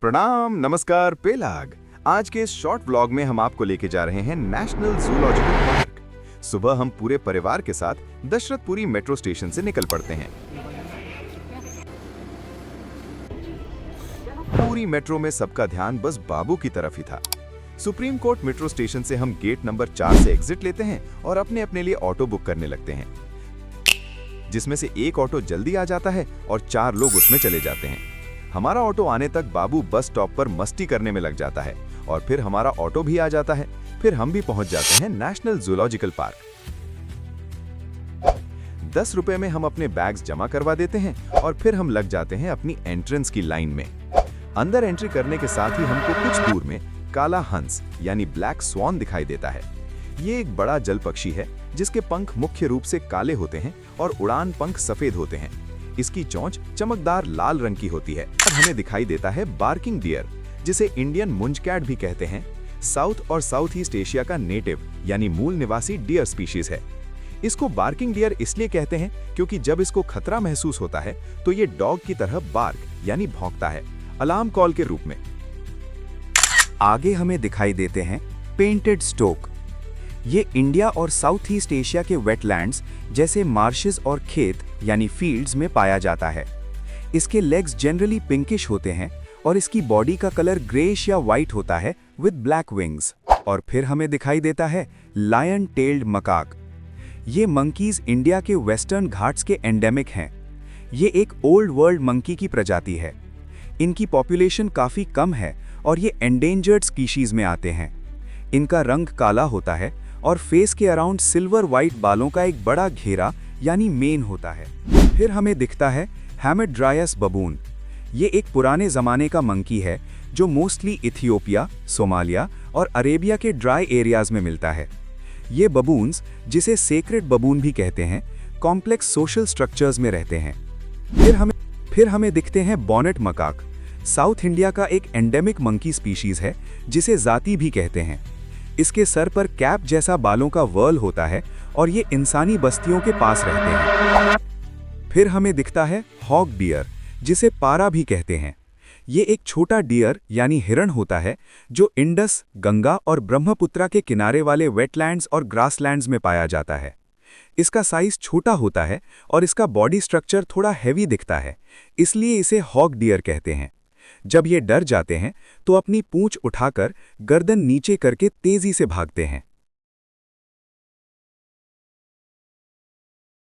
प्रणाम, नमस्कार, पेलाग। आज के इस शॉर्ट व्लॉग में हम आपको लेके जा रहे हैं नेशनल जूलॉजिकल पार्क। सुबह हम पूरे परिवार के साथ दशरथपुरी मेट्रो स्टेशन से निकल पड़ते हैं। पूरी मेट्रो में सबका ध्यान बस बाबू की तरफ ही था। सुप्रीम कोर्ट मेट्रो स्टेशन से हम गेट नंबर 4 से एग्जिट लेते हैं और अपने अपने लिए ऑटो बुक करने लगते हैं, जिसमें से एक ऑटो जल्दी आ जाता है और 4 लोग उसमें चले जाते हैं। हमारा ऑटो आने तक बाबू बस स्टॉप पर मस्ती करने में लग जाता है और फिर हमारा ऑटो भी आ जाता है। फिर हम भी पहुंच जाते हैं नेशनल जूलॉजिकल पार्क। 10 रुपए में हम अपने बैग्स जमा करवा देते हैं और फिर हम लग जाते हैं अपनी एंट्रेंस की लाइन में। अंदर एंट्री करने के साथ ही हमको कुछ दूर में काला हंस यानी ब्लैक स्वान दिखाई देता है। ये एक बड़ा जल पक्षी है जिसके पंख मुख्य रूप से काले होते हैं और उड़ान पंख सफेद होते हैं। इसकी चोंच चमकदार लाल रंग की होती है और हमें दिखाई देता है बार्किंग डियर, जिसे इंडियन मुंज कैट भी कहते हैं। साउथ और साउथ ईस्ट एशिया का नेटिव यानी मूल निवासी डियर स्पीशीज है। इसको बार्किंग डियर इसलिए कहते हैं क्योंकि जब इसको खतरा महसूस होता है तो ये डॉग की तरह बार्क यानी भौंकता है, अलार्म कॉल के रूप में। आगे हमें दिखाई देते हैं पेंटेड स्टोक। ये इंडिया और साउथ ईस्ट एशिया के वेटलैंड्स जैसे मार्शेस और खेत यानी फील्ड्स में पाया जाता है। इसके लेग्स जनरली पिंकिश होते हैं और इसकी बॉडी का कलर ग्रेइश या वाइट होता है विद ब्लैक विंग्स। और फिर हमें दिखाई देता है लायन टेल्ड मकाक। ये मंकीज इंडिया के वेस्टर्न घाट्स के एंडेमिक हैं। ये एक ओल्ड वर्ल्ड मंकी की प्रजाति है। इनकी पॉपुलेशन काफ़ी कम है और ये एंडेंजर्ड स्पीशीज में आते हैं। इनका रंग काला होता है और फेस के अराउंड सिल्वर वाइट बालों का एक बड़ा घेरा यानी मेन होता है। फिर हमें दिखता है हैमेड्रायस बबून। ये एक पुराने ज़माने का मंकी है जो मोस्टली इथियोपिया, सोमालिया और अरेबिया के ड्राई एरियाज में मिलता है। ये बबून्स, जिसे सेक्रेड बबून भी कहते हैं, कॉम्प्लेक्स सोशल स्ट्रक्चर्स में रहते हैं। फिर हमें दिखते हैं बॉनेट मकाक। साउथ इंडिया का एक एंडेमिक मंकी स्पीशीज है जिसे जाती भी कहते हैं। इसके सर पर कैप जैसा बालों का वर्ल होता है और ये इंसानी बस्तियों के पास रहते हैं। फिर हमें दिखता है हॉग डियर, जिसे पारा भी कहते हैं। ये एक छोटा डियर यानी हिरण होता है जो इंडस, गंगा और ब्रह्मपुत्रा के किनारे वाले वेटलैंड्स और ग्रासलैंड्स में पाया जाता है। इसका साइज छोटा होता है और इसका बॉडी स्ट्रक्चर थोड़ा हैवी दिखता है, इसलिए इसे हॉग डियर कहते हैं। जब ये डर जाते हैं तो अपनी पूंछ उठाकर गर्दन नीचे करके तेजी से भागते हैं।